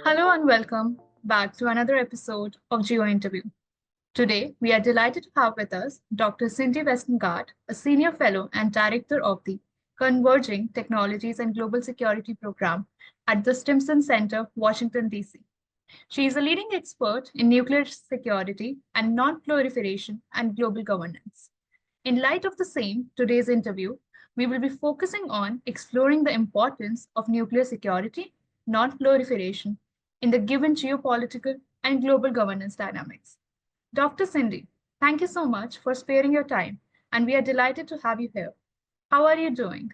Hello and welcome back to another episode of Geointerview. Today, we are delighted to have with us Dr. Cindy Vestergaard, a senior fellow and director of the Converging Technologies and Global Security Program at the Stimson Center, Washington, D.C. She is a leading expert in nuclear security and non-proliferation and global governance. In light of the same, today's interview, we will be focusing on exploring the importance of nuclear security, non-proliferation, in the given geopolitical and global governance dynamics. Dr. Cindy, thank you so much for sparing your time, and we are delighted to have you here. How are you doing?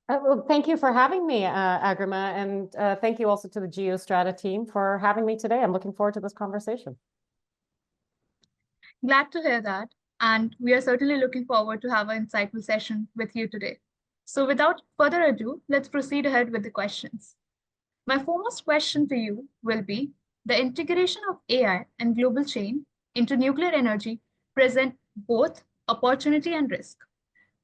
Well, thank you for having me, Agrima, and thank you also to the Geostrata team for having me today. I'm looking forward to this conversation. Glad to hear that, and we are certainly looking forward to have an insightful session with you today. So without further ado, let's proceed ahead with the questions. My foremost question to you will be, the integration of AI and global chain into nuclear energy present both opportunity and risk.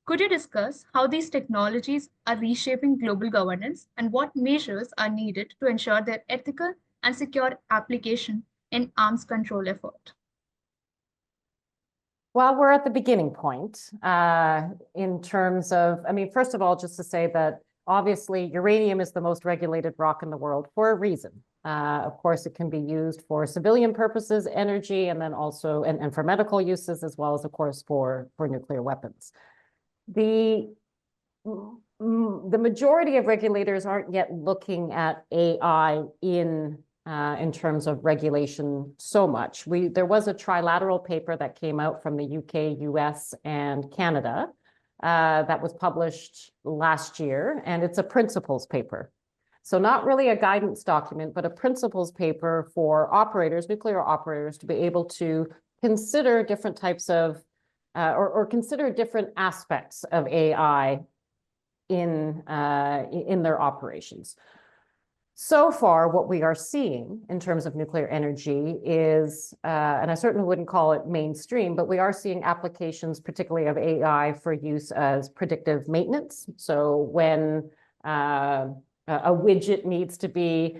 Could you discuss how these technologies are reshaping global governance and what measures are needed to ensure their ethical and secure application in arms control effort? Well, we're at the beginning point in terms of, first of all, just to say that obviously uranium is the most regulated rock in the world for a reason. Of course, it can be used for civilian purposes, energy, and then also, and for medical uses, as well as, of course, for nuclear weapons. The majority of regulators aren't yet looking at AI in terms of regulation so much. There was a trilateral paper that came out from the UK, US, and Canada that was published last year, and it's a principles paper. So not really a guidance document, but a principles paper for operators, nuclear operators, to be able to consider different types of or consider different aspects of AI in their operations. So far, what we are seeing in terms of nuclear energy is, and I certainly wouldn't call it mainstream, but we are seeing applications, particularly of AI, for use as predictive maintenance. So when a widget needs to be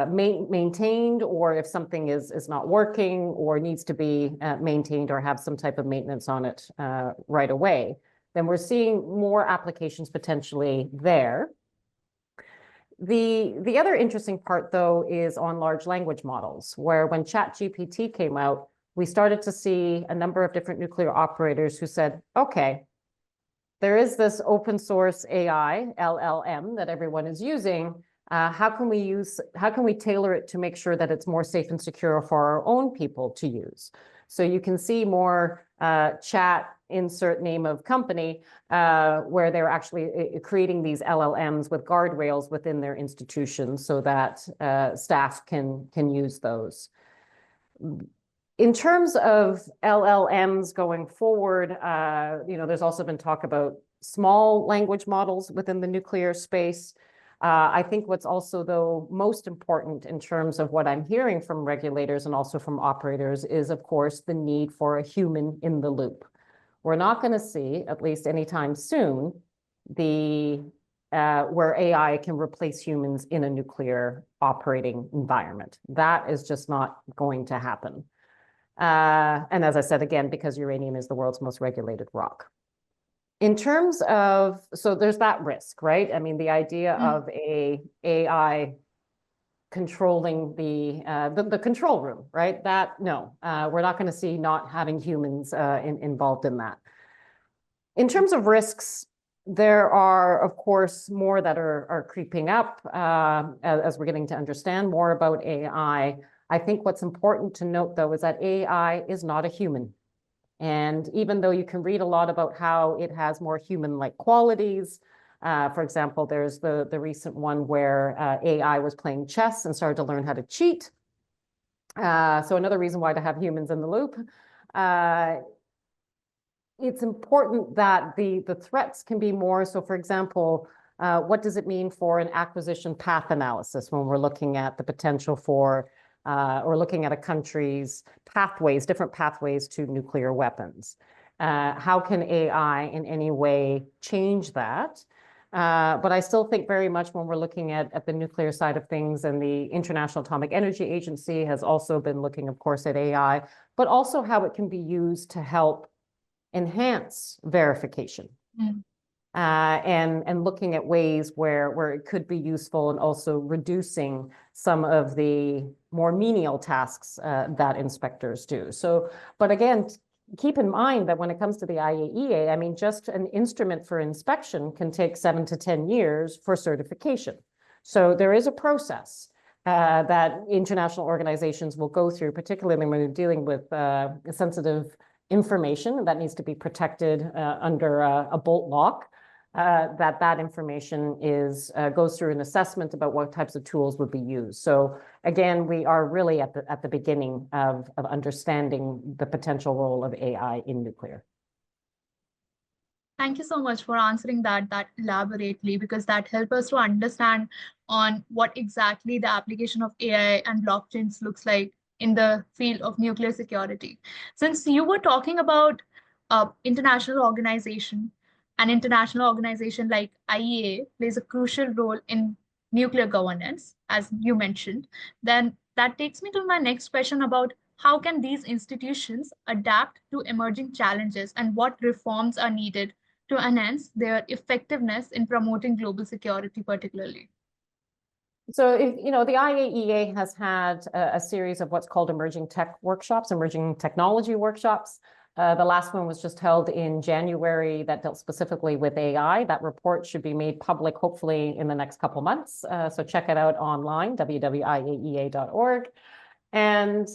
maintained, or if something is not working or needs to be maintained or have some type of maintenance on it right away, then we're seeing more applications potentially there. The other interesting part, though, is on large language models, where when ChatGPT came out, we started to see a number of different nuclear operators who said, okay, there is this open source AI, LLM, that everyone is using. How can we tailor it to make sure that it's more safe and secure for our own people to use? So you can see more chat, insert name of company, where they're actually creating these LLMs with guardrails within their institutions so that staff can use those. In terms of LLMs going forward, there's also been talk about small language models within the nuclear space. I think what's also, though, most important in terms of what I'm hearing from regulators and also from operators is, of course, the need for a human in the loop. We're not going to see, at least anytime soon, where AI can replace humans in a nuclear operating environment. That is just not going to happen. And as I said, again, because uranium is the world's most regulated rock. In terms of, so there's that risk, right? I mean, the idea of a AI controlling the control room, right? No, we're not going to see not having humans involved in that. In terms of risks, there are, of course, more that are creeping up as we're getting to understand more about AI. I think what's important to note, though, is that AI is not a human. And even though you can read a lot about how it has more human-like qualities, for example, there's the recent one where AI was playing chess and started to learn how to cheat. So another reason why to have humans in the loop. It's important that the threats can be more. So, for example, what does it mean for an acquisition path analysis when we're looking at the potential for or looking at a country's pathways, different pathways to nuclear weapons? How can AI in any way change that? But I still think very much when we're looking at the nuclear side of things, and the International Atomic Energy Agency has also been looking, of course, at AI, but also how it can be used to help enhance verification. Mm. And looking at ways where it could be useful, and also reducing some of the more menial tasks that inspectors do. So, but again, keep in mind that when it comes to the IAEA, I mean, just an instrument for inspection can take 7 to 10 years for certification. So there is a process that international organizations will go through, particularly when you're dealing with sensitive information that needs to be protected under a bolt lock. That information goes through an assessment about what types of tools would be used. So again, we are really at the beginning of understanding the potential role of AI in nuclear. Thank you so much for answering that elaborately, because that helps us to understand on what exactly the application of AI and blockchains looks like in the field of nuclear security. Since you were talking about international organization, an international organization like IEA plays a crucial role in nuclear governance, as you mentioned, then that takes me to my next question about how can these institutions adapt to emerging challenges and what reforms are needed to enhance their effectiveness in promoting global security, particularly. So, the IAEA has had a series of what's called emerging tech workshops, emerging technology workshops. The last one was just held in January that dealt specifically with AI. That report should be made public, hopefully, in the next couple months. So check it out online, www.iaea.org. And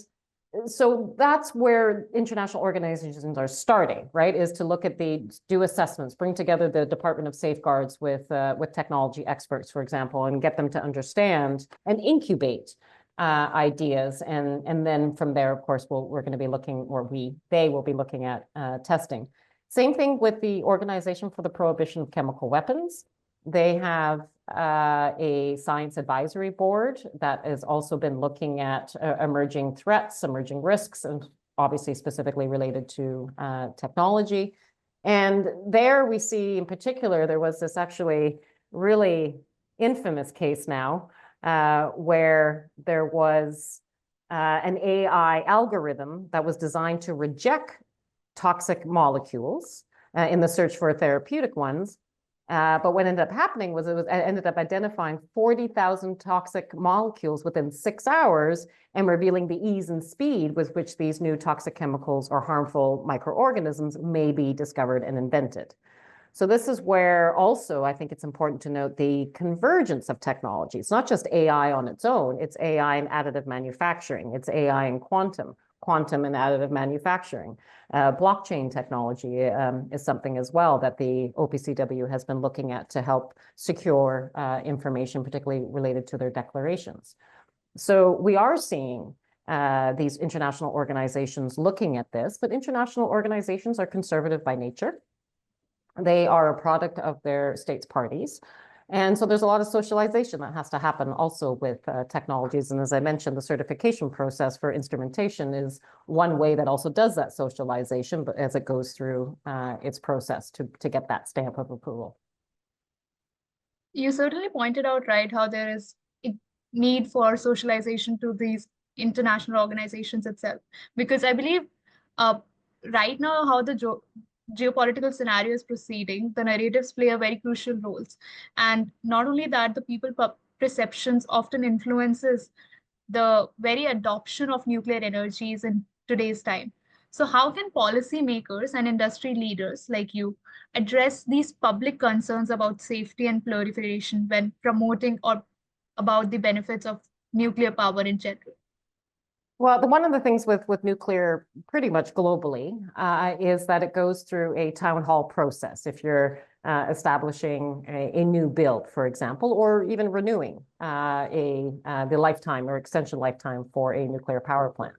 so that's where international organizations are starting, right? Is to look at do assessments, bring together the Department of Safeguards with technology experts, for example, and get them to understand and incubate ideas. And then from there, of course, we're going to be looking, or they will be looking at testing. Same thing with the Organization for the Prohibition of Chemical Weapons. They have a science advisory board that has also been looking at emerging threats, emerging risks, and obviously specifically related to technology. And there we see, in particular, there was this actually really infamous case now where there was an AI algorithm that was designed to reject toxic molecules in the search for therapeutic ones. But what ended up happening was it ended up identifying 40,000 toxic molecules within 6 hours, and revealing the ease and speed with which these new toxic chemicals or harmful microorganisms may be discovered and invented. So this is where also I think it's important to note the convergence of technology. It's not just AI on its own, it's AI and additive manufacturing, it's AI and quantum and additive manufacturing. Blockchain technology is something as well that the OPCW has been looking at to help secure information, particularly related to their declarations. So we are seeing these international organizations looking at this, but international organizations are conservative by nature. They are a product of their states' parties. And so there's a lot of socialization that has to happen also with technologies. And as I mentioned, the certification process for instrumentation is one way that also does that socialization, but as it goes through its process to get that stamp of approval. You certainly pointed out, right, how there is a need for socialization to these international organizations itself. Because I believe right now how the geopolitical scenario is proceeding, the narratives play a very crucial role. And not only that, the people perceptions often influences the very adoption of nuclear energies in today's time. So how can policymakers and industry leaders like you address these public concerns about safety and proliferation when promoting or about the benefits of nuclear power in general? Well, one of the things with nuclear pretty much globally is that it goes through a town hall process. If you're establishing a new build, for example, or even renewing the lifetime or extension lifetime for a nuclear power plant.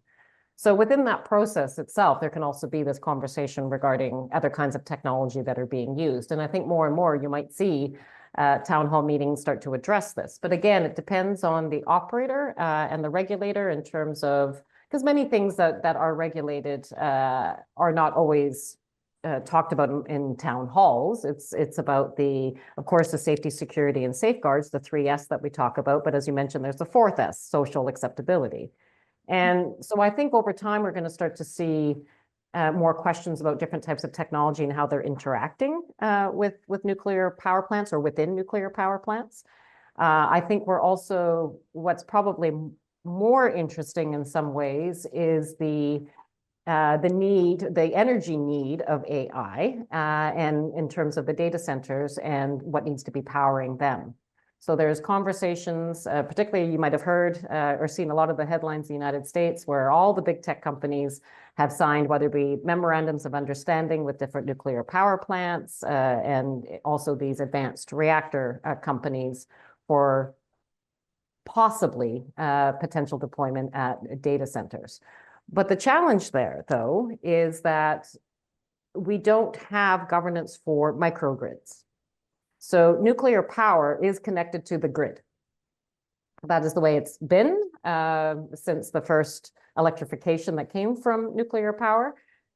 So within that process itself, there can also be this conversation regarding other kinds of technology that are being used. And I think more and more you might see town hall meetings start to address this. But again, it depends on the operator and the regulator in terms of, because many things that are regulated are not always talked about in town halls. It's about of course, the safety, security, and safeguards, the 3S that we talk about. But as you mentioned, there's the 4th S, social acceptability. And so I think over time, we're going to start to see more questions about different types of technology and how they're interacting with nuclear power plants or within nuclear power plants. I think we're also, what's probably more interesting in some ways is the energy need of AI, and in terms of the data centers and what needs to be powering them. So there's conversations, particularly you might have heard or seen a lot of the headlines in the United States where all the big tech companies have signed, whether it be memorandums of understanding with different nuclear power plants and also these advanced reactor companies for possibly potential deployment at data centers. But the challenge there, though, is that we don't have governance for microgrids. So nuclear power is connected to the grid. That is the way it's been since the first electrification that came from nuclear power.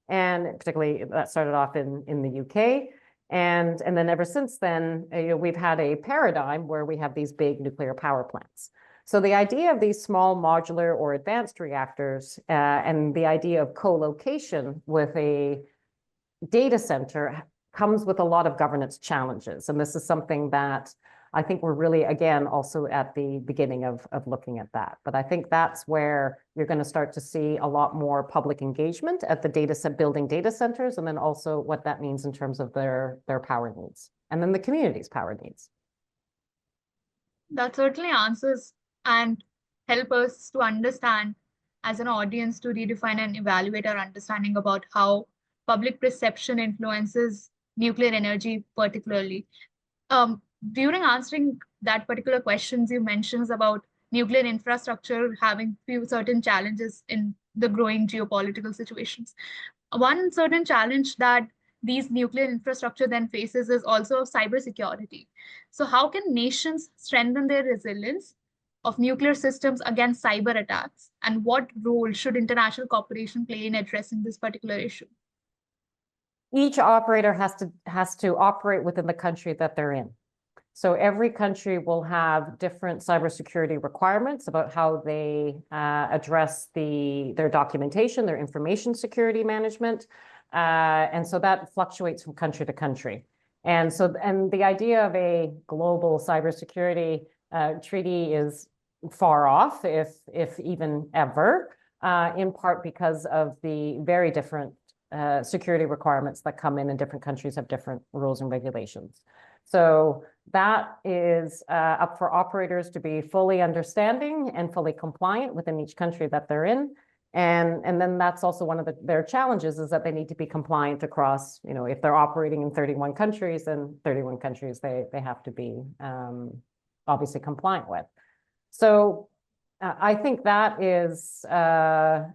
And particularly that started off in the UK. And then ever since then, we've had a paradigm where we have these big nuclear power plants. So the idea of these small modular or advanced reactors and the idea of co-location with a data center comes with a lot of governance challenges. And this is something that I think we're really, again, also at the beginning of looking at that. But I think that's where you're going to start to see a lot more public engagement at the building data centers, and then also what that means in terms of their power needs, and then the community's power needs. That certainly answers and help us to understand as an audience to redefine and evaluate our understanding about how public perception influences nuclear energy particularly. During answering that particular questions, you mentioned about nuclear infrastructure having few certain challenges in the growing geopolitical situations. One certain challenge that these nuclear infrastructure then faces is also cybersecurity. So how can nations strengthen their resilience of nuclear systems against cyber attacks? And what role should international cooperation play in addressing this particular issue? Each operator has to operate within the country that they're in. So every country will have different cybersecurity requirements about how they address their documentation, their information security management. And so that fluctuates from country to country. And the idea of a global cybersecurity treaty is far off, if even ever, in part because of the very different security requirements that come in, and different countries have different rules and regulations. So that is up for operators to be fully understanding and fully compliant within each country that they're in. And then that's also one of their challenges, is that they need to be compliant across, if they're operating in 31 countries, then 31 countries they have to be obviously compliant with. So I think that is a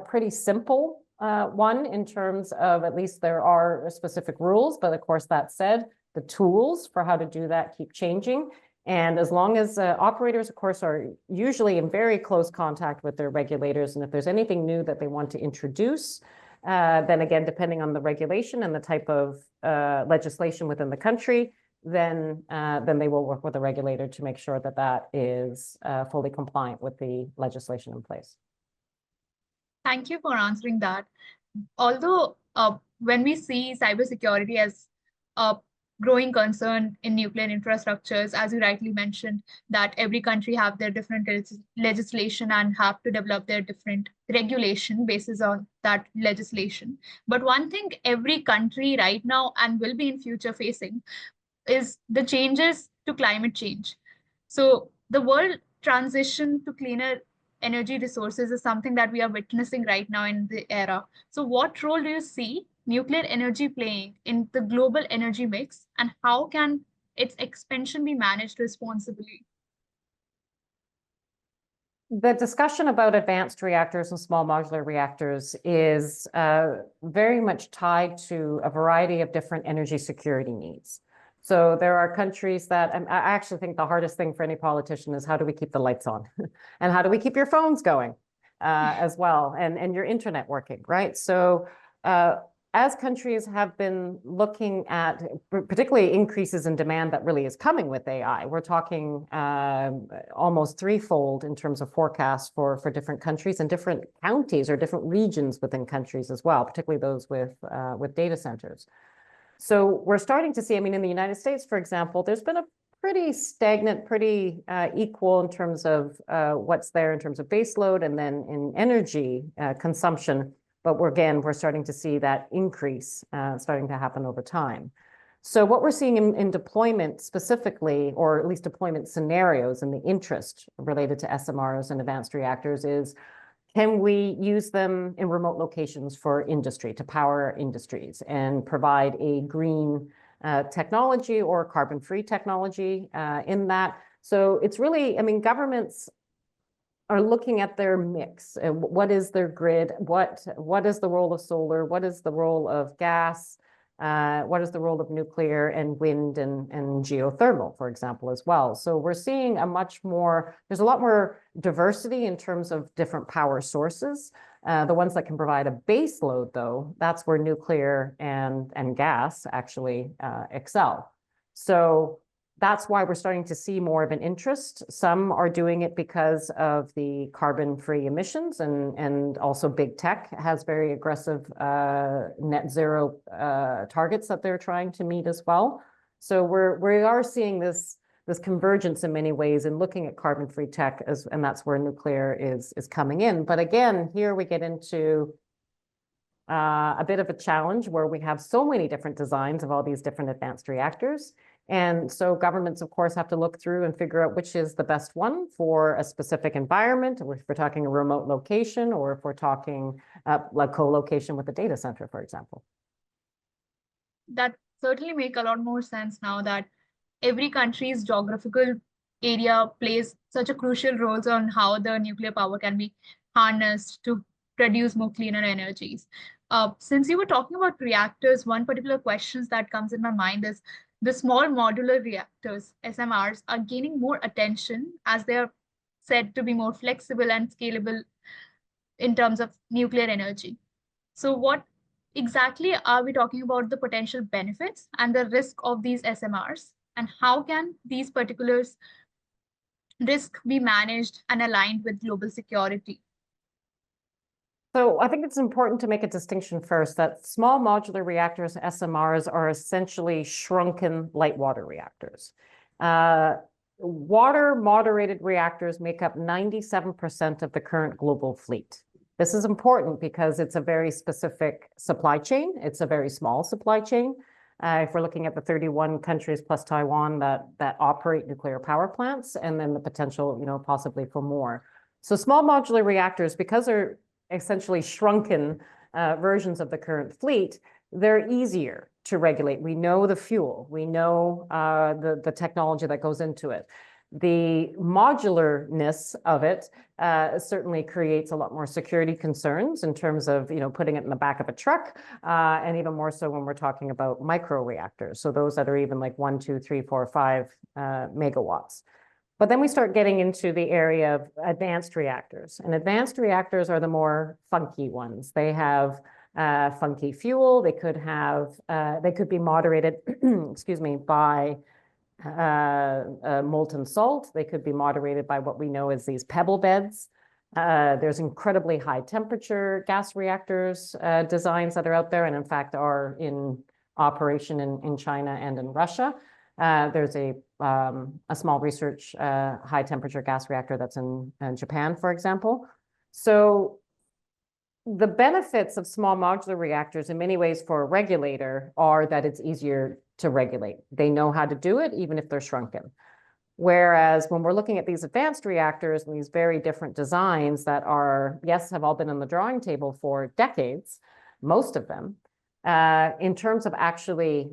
pretty simple one in terms of, at least there are specific rules, but of course, that said, the tools for how to do that keep changing. And as long as operators, of course, are usually in very close contact with their regulators, and if there's anything new that they want to introduce, then again, depending on the regulation and the type of legislation within the country, then they will work with the regulator to make sure that that is fully compliant with the legislation in place. Thank you for answering that. Although when we see cybersecurity as a growing concern in nuclear infrastructures, as you rightly mentioned, that every country have their different legislation and have to develop their different regulation basis on that legislation. But one thing every country right now and will be in future facing is the changes to climate change. So the world transition to cleaner energy resources is something that we are witnessing right now in the era. So what role do you see nuclear energy playing in the global energy mix, and how can its expansion be managed responsibly? The discussion about advanced reactors and small modular reactors is very much tied to a variety of different energy security needs. So there are countries that, I actually think the hardest thing for any politician is, how do we keep the lights on? And how do we keep your phones going as well, and your internet working, right? So as countries have been looking at particularly increases in demand that really is coming with AI, we're talking almost threefold in terms of forecasts for different countries and different counties or different regions within countries as well, particularly those with data centers. So we're starting to see, I mean, in the United States, for example, there's been a pretty stagnant, pretty equal in terms of what's there in terms of baseload and then in energy consumption. But we're starting to see that increase starting to happen over time. So what we're seeing in deployment specifically, or at least deployment scenarios and the interest related to SMRs and advanced reactors is, can we use them in remote locations for industry, to power industries and provide a green technology or carbon-free technology in that? So it's really, I mean, governments are looking at their mix. What is their grid? What is the role of solar? What is the role of gas? What is the role of nuclear and wind and geothermal, for example, as well? So we're seeing there's a lot more diversity in terms of different power sources. The ones that can provide a base load, though, that's where nuclear and gas actually excel. So that's why we're starting to see more of an interest. Some are doing it because of the carbon-free emissions, and also big tech has very aggressive net zero targets that they're trying to meet as well. So we are seeing this convergence in many ways in looking at carbon-free tech, and that's where nuclear is coming in. But again, here we get into a bit of a challenge where we have so many different designs of all these different advanced reactors. And so governments, of course, have to look through and figure out which is the best one for a specific environment, or if we're talking a remote location, or if we're talking like co-location with a data center, for example. That certainly makes a lot more sense now that every country's geographical area plays such a crucial role on how the nuclear power can be harnessed to produce more cleaner energies. Since you were talking about reactors, one particular question that comes in my mind is the small modular reactors, SMRs, are gaining more attention as they are said to be more flexible and scalable in terms of nuclear energy. So what exactly are we talking about the potential benefits and the risk of these SMRs, and how can these particulars risk be managed and aligned with global security? So I think it's important to make a distinction first that small modular reactors, SMRs, are essentially shrunken light water reactors. Water moderated reactors make up 97% of the current global fleet. This is important because it's a very specific supply chain. It's a very small supply chain. If we're looking at the 31 countries plus Taiwan that operate nuclear power plants, and then the potential, possibly for more. So small modular reactors, because they're essentially shrunken versions of the current fleet, they're easier to regulate. We know the fuel, we know the technology that goes into it. The modularness of it certainly creates a lot more security concerns in terms of, putting it in the back of a truck, and even more so when we're talking about micro reactors. So those that are even like 1, 2, 3, 4, 5 megawatts. But then we start getting into the area of advanced reactors, and advanced reactors are the more funky ones. They have funky fuel. They could be moderated, excuse me, by molten salt. They could be moderated by what we know as these pebble beds. There's incredibly high temperature gas reactors designs that are out there, and in fact are in operation in China and in Russia. There's a small research high temperature gas reactor that's in Japan, for example. So the benefits of small modular reactors in many ways for a regulator are that it's easier to regulate. They know how to do it, even if they're shrunken. Whereas when we're looking at these advanced reactors and these very different designs that are, yes, have all been on the drawing table for decades, most of them, in terms of actually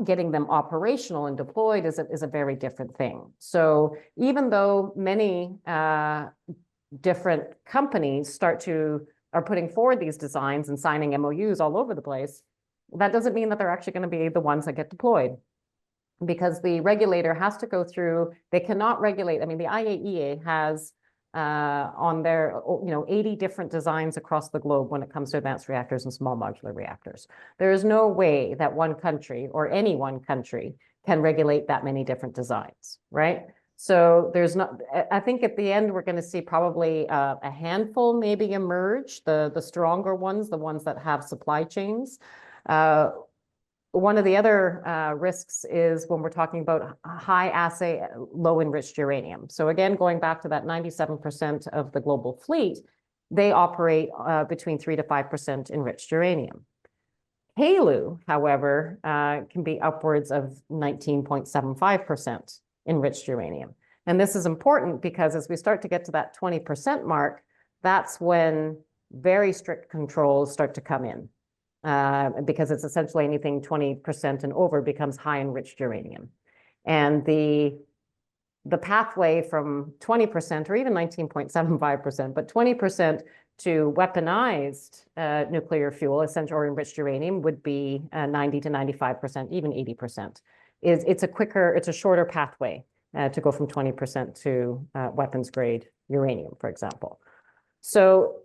getting them operational and deployed is a very different thing. So even though many different companies are putting forward these designs and signing MOUs all over the place, that doesn't mean that they're actually going to be the ones that get deployed, because the regulator has to go through, they cannot regulate. I mean, the IAEA has on their, 80 different designs across the globe when it comes to advanced reactors and small modular reactors. There is no way that one country or any one country can regulate that many different designs, right? So there's not, I think at the end, we're going to see probably a handful maybe emerge, the stronger ones, the ones that have supply chains. One of the other risks is when we're talking about high assay, low enriched uranium. So again, going back to that 97% of the global fleet, they operate between 3 to 5% enriched uranium. HALEU, however, can be upwards of 19.75% enriched uranium. And this is important because as we start to get to that 20% mark, that's when very strict controls start to come in. Because it's essentially anything 20% and over becomes high enriched uranium. And the pathway from 20% or even 19.75%, but 20% to weaponized nuclear fuel, essential or enriched uranium, would be 90 to 95%, even 80%. It's a shorter pathway to go from 20% to weapons grade uranium, for example. So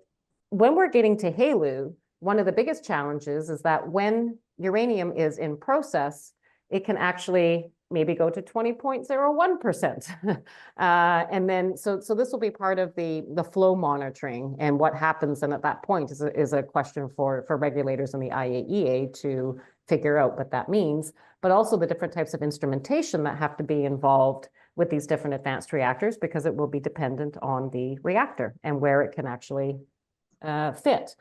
when we're getting to HALEU, one of the biggest challenges is that when uranium is in process, it can actually maybe go to 20.01%. And then, so this will be part of the flow monitoring, and what happens then at that point is a question for regulators in the IAEA to figure out what that means, but also the different types of instrumentation that have to be involved with these different advanced reactors, because it will be dependent on the reactor and where it can actually fit.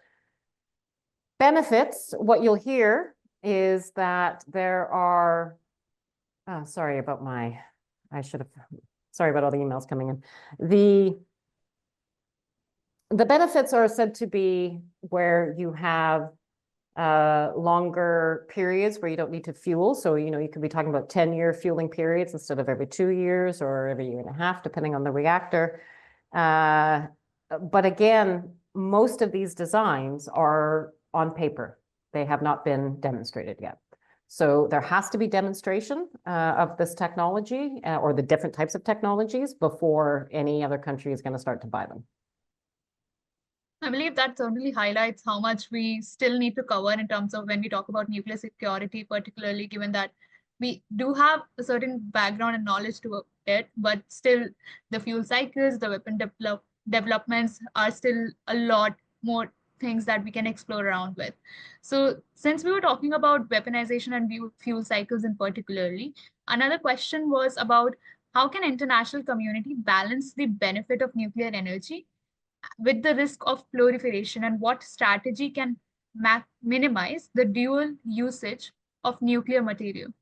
Benefits, what you'll hear is that there are, sorry about all the emails coming in. The benefits are said to be where you have longer periods where you don't need to fuel. So, you could be talking about 10-year fueling periods instead of every 2 years or every year and a half, depending on the reactor. But again, most of these designs are on paper. They have not been demonstrated yet. So there has to be demonstration of this technology or the different types of technologies before any other country is going to start to buy them. I believe that certainly highlights how much we still need to cover in terms of when we talk about nuclear security, particularly given that we do have a certain background and knowledge to it, but still the fuel cycles, the weapon developments are still a lot more things that we can explore around with. So since we were talking about weaponization and fuel cycles in particularly, another question was about how can international community balance the benefit of nuclear energy with the risk of proliferation, and what strategy can minimize the dual usage of nuclear material?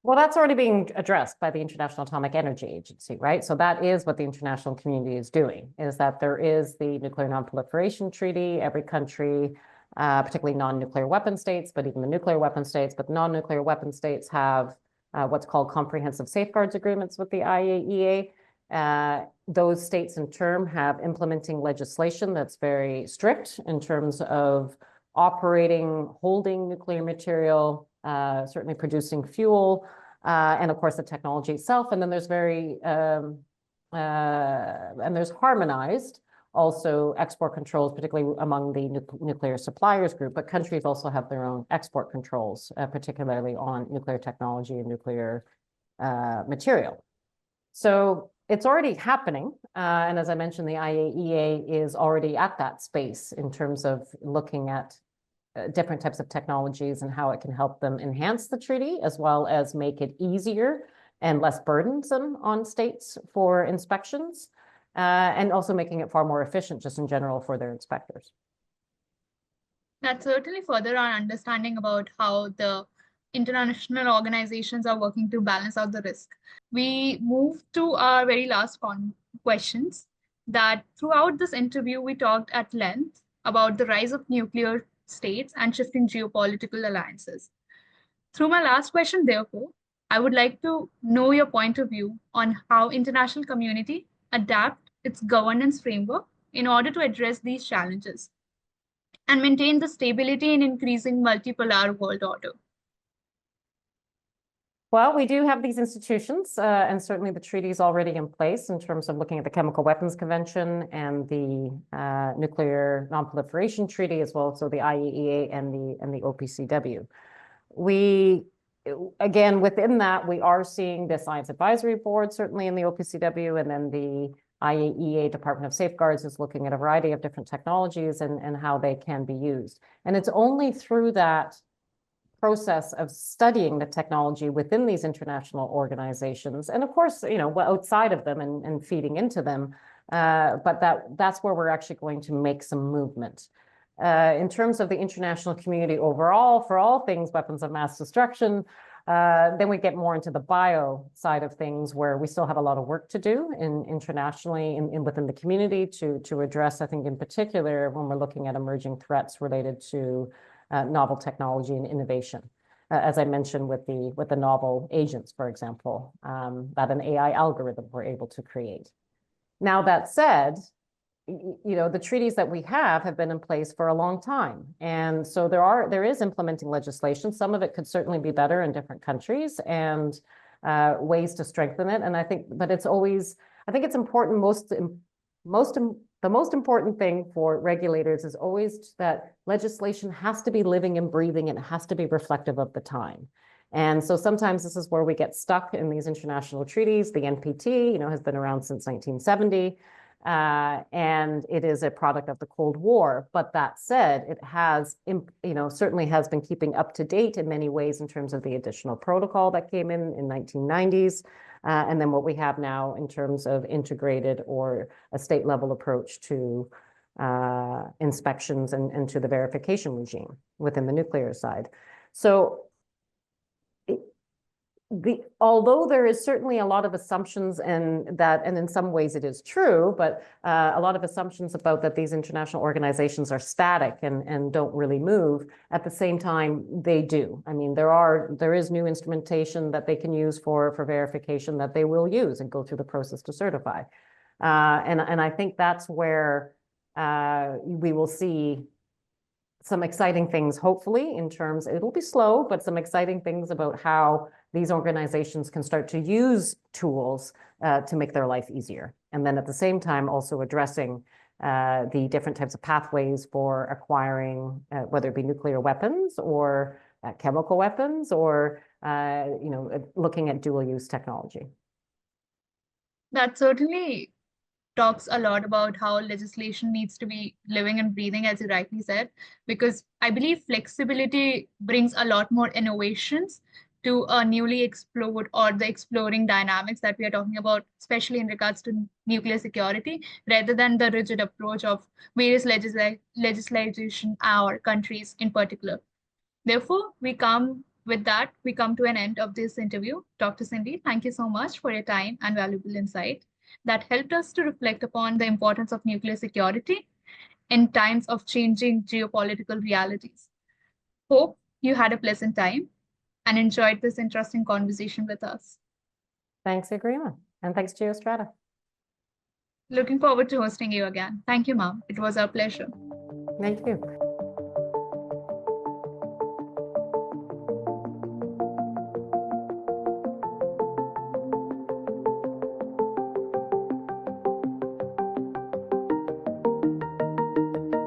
Well, that's already being addressed by the International Atomic Energy Agency, right? So that is what the international community is doing, is that there is the Nuclear Non-Proliferation Treaty. Every country, particularly non-nuclear weapon states, but even the nuclear weapon states, but non-nuclear weapon states have what's called comprehensive safeguards agreements with the IAEA. Those states in turn have implementing legislation that's very strict in terms of operating, holding nuclear material, certainly producing fuel, and of course the technology itself. And then there's there's harmonized also export controls, particularly among the nuclear suppliers group, but countries also have their own export controls, particularly on nuclear technology and nuclear material. So it's already happening. And as I mentioned, the IAEA is already at that space in terms of looking at different types of technologies and how it can help them enhance the treaty, as well as make it easier and less burdensome on states for inspections, and also making it far more efficient just in general for their inspectors. That certainly further our understanding about how the international organizations are working to balance out the risk. We move to our very last questions, that throughout this interview, we talked at length about the rise of nuclear states and shifting geopolitical alliances. Through my last question, therefore, I would like to know your point of view on how international community adapt its governance framework in order to address these challenges and maintain the stability in increasing multipolar world order. Well, we do have these institutions, and certainly the treaty is already in place in terms of looking at the Chemical Weapons Convention and the Nuclear Non-Proliferation Treaty, as well as so the IAEA and the OPCW. Again, within that, we are seeing the Science Advisory Board, certainly in the OPCW, and then the IAEA Department of Safeguards is looking at a variety of different technologies and how they can be used. And it's only through that process of studying the technology within these international organizations, and of course, outside of them and feeding into them, but that's where we're actually going to make some movement. In terms of the international community overall, for all things weapons of mass destruction, then we get more into the bio side of things, where we still have a lot of work to do internationally within the community to address, I think, in particular, when we're looking at emerging threats related to novel technology and innovation. As I mentioned with the novel agents, for example, that an AI algorithm we're able to create. Now, that said, the treaties that we have been in place for a long time. And so there is implementing legislation. Some of it could certainly be better in different countries and ways to strengthen it. And I think it's important, the most important thing for regulators is always that legislation has to be living and breathing, and it has to be reflective of the time. And so sometimes this is where we get stuck in these international treaties. The NPT, has been around since 1970. And it is a product of the Cold War. But that said, it has, certainly has been keeping up to date in many ways in terms of the additional protocol that came in 1990s. And then what we have now in terms of integrated or a state level approach to inspections and to the verification regime within the nuclear side. So although there is certainly a lot of assumptions and in some ways it is true, but a lot of assumptions about that these international organizations are static and don't really move, at the same time, they do. I mean, there is new instrumentation that they can use for verification that they will use and go through the process to certify. And I think that's where we will see some exciting things, hopefully, in terms, it'll be slow, but some exciting things about how these organizations can start to use tools to make their life easier. And then at the same time, also addressing the different types of pathways for acquiring, whether it be nuclear weapons or chemical weapons or, looking at dual use technology. That certainly talks a lot about how legislation needs to be living and breathing, as you rightly said, because I believe flexibility brings a lot more innovations to a newly explored or the exploring dynamics that we are talking about, especially in regards to nuclear security, rather than the rigid approach of various legislation or countries in particular. Therefore, we come to an end of this interview. Dr. Cindy, thank you so much for your time and valuable insight that helped us to reflect upon the importance of nuclear security in times of changing geopolitical realities. Hope you had a pleasant time and enjoyed this interesting conversation with us. Thanks, Agrima, and thanks, Geostrata. Looking forward to hosting you again. Thank you, ma'am. It was our pleasure. Thank you.